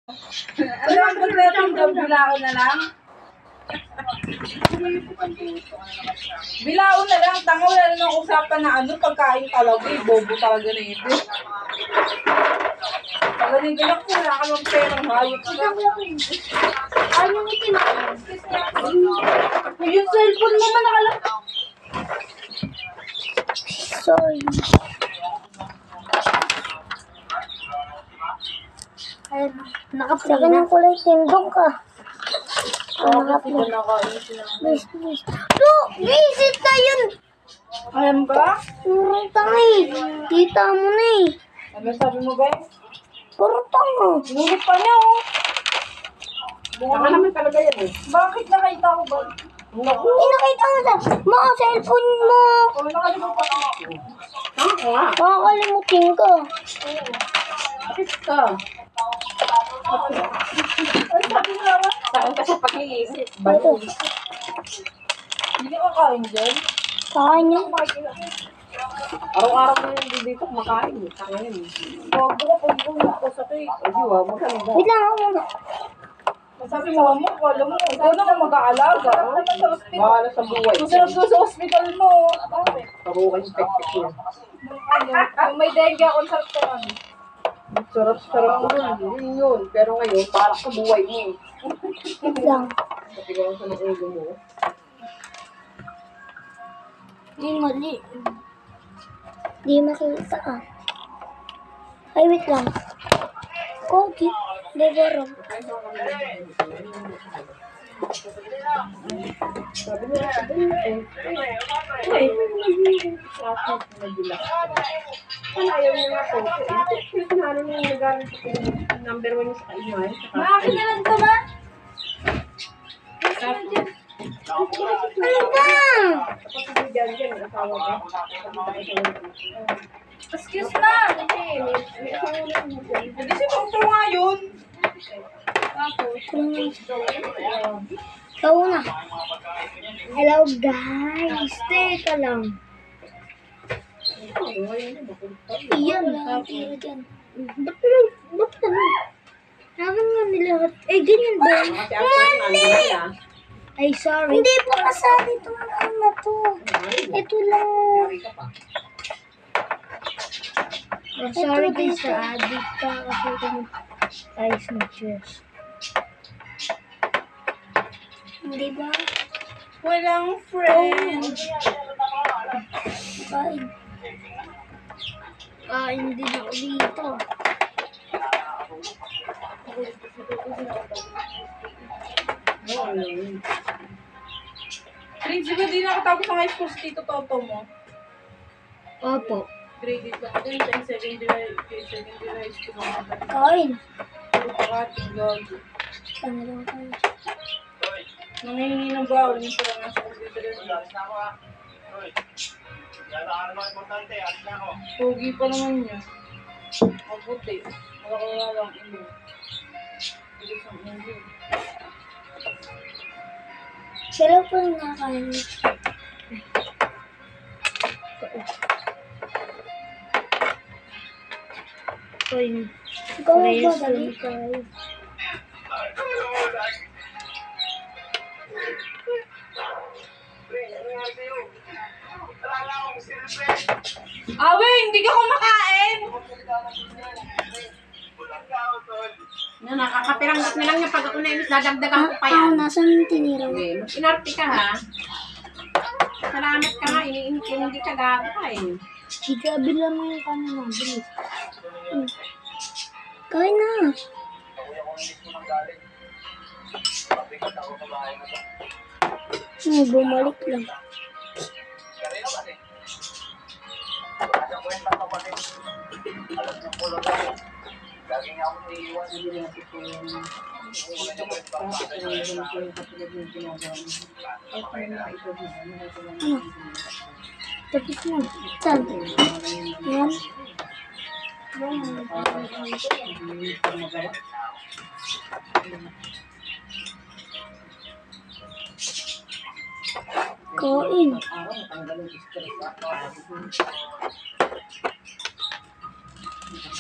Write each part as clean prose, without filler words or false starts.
Ano ang pagdating daw, bilao na lang? Bilao na lang, tango na lang ang usapan na ano, pagkain talaga, bobo talaga na ito. Pagaling ka lang, wala ka ng perang hayop ka. Ano yung itim? Yung cellphone mo man nakalap. Sorry. Ayun, nakapila. Sa akin yung kulay tindong ka. Nakapila na ka. Please. No! Visit na yun! Alam ba? Puro tangi. Kita mo na eh. Ano sabi mo, guys? Puro tango. Nulit pa niya, oh. Baka naman talaga yan, eh. Bakit nakita ko ba? Nakita mo sa mga cellphone mo. Oh, nakalimutan ko. Oo nga. Makakalimutin ko. Bakit ka? Ano sabi mo naman? Saan ka sa pag-iisip? Ito. Hindi ka kain dyan? Kain niya. Araw-araw na yung dito kumakain. Tanganin. Bago ka pag bumuk ko sa cake. Ay, di ba? Magkano Wait lang ako muna. sabi mo, alam mo, ikaw na kung mag-aalaga. Bahala sa buhay. Masarap doon sa hospital mo. Parukan yung pek-pek yun. Kung may dengue ako, sarap ka lang. Sarap yun. Yun. Pero ngayon, para sa buhay mo. Wait lang. Pati ka lang sa ng ulo mo. Di mali. Di makita ah. Ay, wait lang. Kogi. Beborong. Sabi niya, ano ayaw niya nga po? Ano niya yung nagamit ko number 1 sa kainan? Makakinalan ka ba? Ano ba? Excuse na! Hindi si Tonto nga yun. Ikaw na. Hello guys. Teka lang. Iyan lang. Tira dyan. Ba't ano? Naman nga nila. Eh, ganyan ba? Mali! Ay, sorry. Hindi po kasali itong ano na to. Ito lang. Oh, sorry guys, na-addict pa kasi ito yung ice na cheers. Hindi ba? Walang friend. Kain. Kain din ako dito. Prince, ba di nakatapos ang high school si Tito Toto mo? Opo. Grade 8 lang. Ito yung second year high school mo. Kain. Puro pakating gago. Pangalawa kain. Nangihingi ng bawal. Yung pala nasa computer yun. Pogi pa naman niya. Mabuti. Wala lang ilo. Bilis ang hindi. Sila po yung nakakain. Kain. Ikaw ba dali kain? Awe, hindi ka kumakain! Nakakapiranggot na lang yung pag ako na inis, dadagdagan ko pa yan. Nasaan yung tinira mo? Okay, mag-inarte ka ha. Salamat ka nga, hindi ka gagawin. Igabila mo yung kanin mo. Bilis. Kain na. Bumalik lang. Tapos na. Saan? Yan. Kain.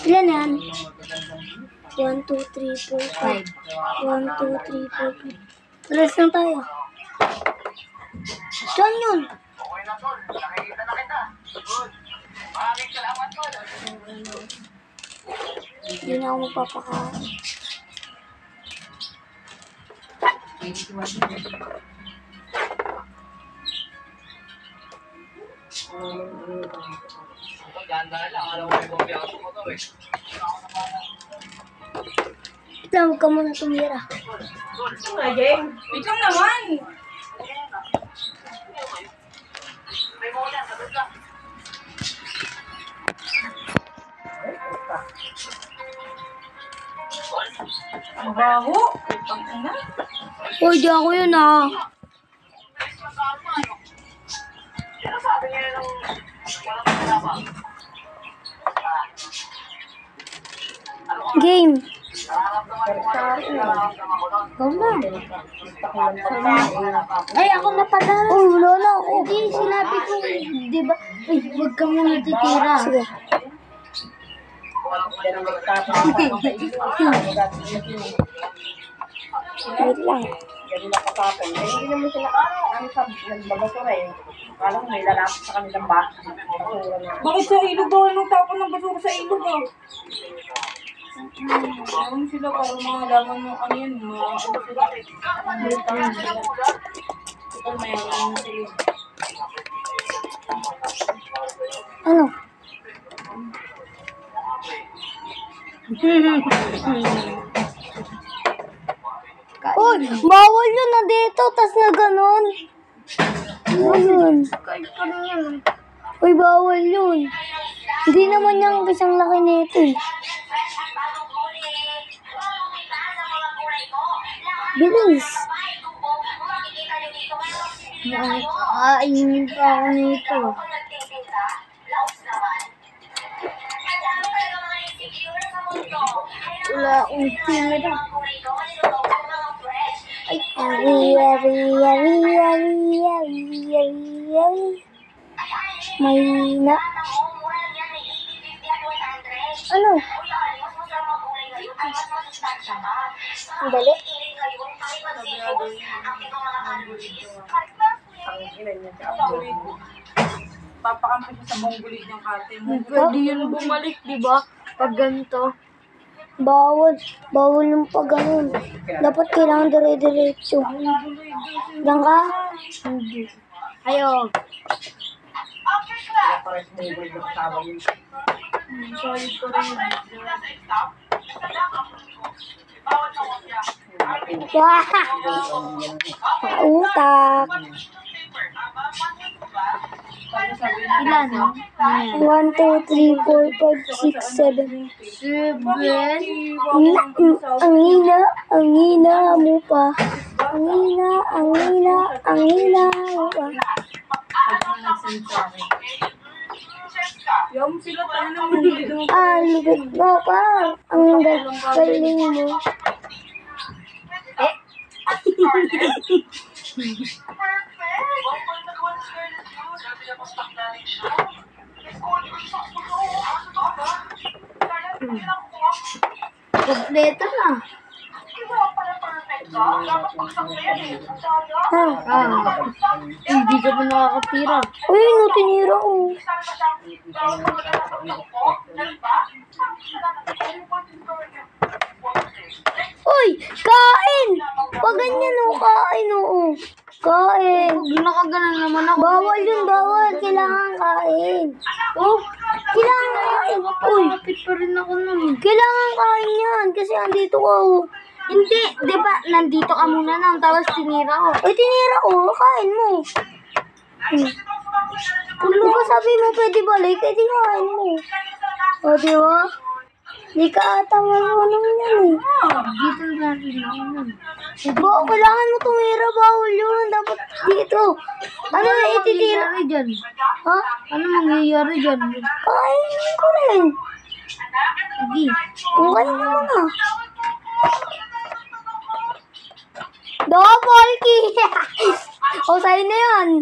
Ilan yan? 1, 2, 3, 4, 5. 1, 2, 3, 4, 5. Rest lang tayo. Saan yun? Hindi na ako magpapakain. Tawag ka muna tumira. Wait lang naman. Ang baho. Ang ina. Uy, di ako yun ah. Game. Ikaw na. Ay, ako na pala. Oh, wala na ako. Hindi, sinabi ko. Di ba? Ay, huwag ka muna titira. Sige. Wait lang. Hindi naman sila, nagbabato na eh. Kala ko may lalapit sa kanilang bahay. Bakit sa ilog daw? Anong tapon ng basura sa ilog ah? Ano sila para mga laman ng ano yun? Mga ano sila? Ito mayaman na sila. Ano? Uy, bawal yun na dito, tas na ganon. Ganun. Uy, bawal yun. Hindi naman yung isang laki nito eh. Bilis. Nakakainin pa ako nito. Wala akong tira. Ay, may na. Ano? Ang dali. Papakampi siya sa monggulit ng kate mo. Pwede yun bumalik, di ba? Pag ganito. Bawal. Bawal yung pag ganun. Dapat kailangan dire-diretso. Diyan ka? Hindi. Ayaw. Wah! Utak. Ilan? 1, 2, 3, 4, 5, 6, 7. 7? Ang hina mo pa. Ang hina mo pa. Yung sila tayo ng monggulit mo. Lupit mo pa. Ang galing mo. Kompleto na. Hindi ka pa nakakatira. Uy, no, tinira ko. Uy, kain! Pag ganyan o, kain oo. Kain. Ginakaganan naman ako. Bawal yun, bawal. Kailangan kain. Oh, kailangan kain. Uy, kapit pa rin ako nun. Kailangan kain yan kasi andito ka oh. Hindi, di ba? Nandito ka muna nang tapos tinira ko. Ay, tinira ko. Kain mo. Kung di ba sabi mo pwede balik, eh di kain mo. O, di ba? Di ka ata marunong yan eh. Dito na rin ako nun. Diba, kailangan mo tumira. Bawal yun. Dapat dito. Ano na ititira? Ha? Ano mangyayari dyan? Kainin ko rin. Hindi. Okay naman ah. Double key! O, sa'yo na yan.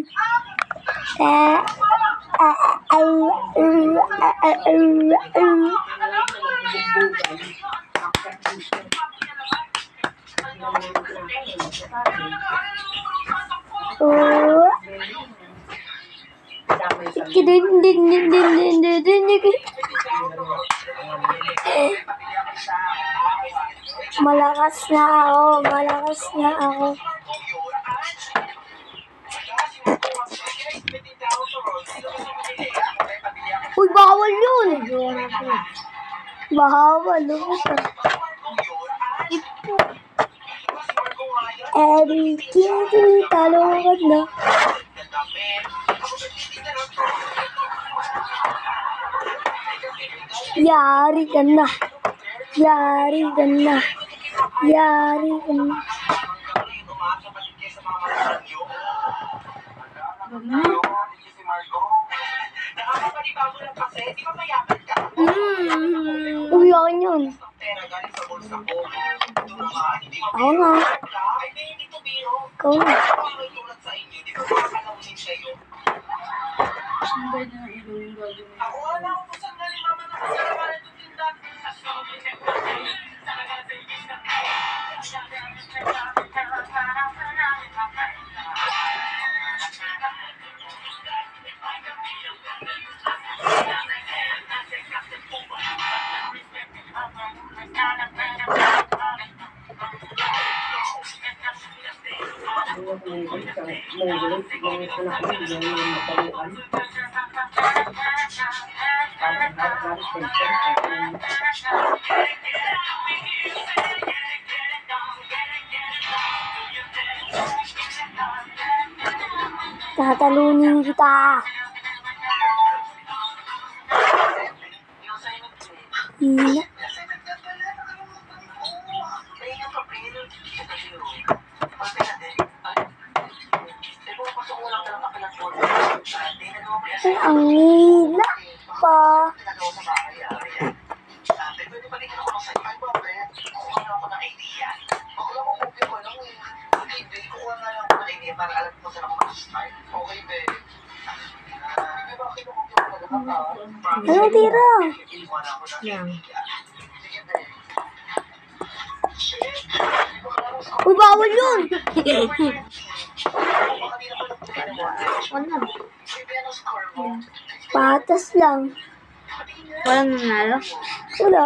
Oh. Malakas na ako, malakas na ako. Uy, bawal yun! Bawal, lumos ah. Everything, talungan na. Yari ka na. Yari ka na. Yari ka na. Uy, akin yun. Ako na. Ikaw na. Tatalunin kita. Hina. Ay, ang hina pa. Ano tira? Uy, bawal yun! Patas lang. Walang nanalo? Wala.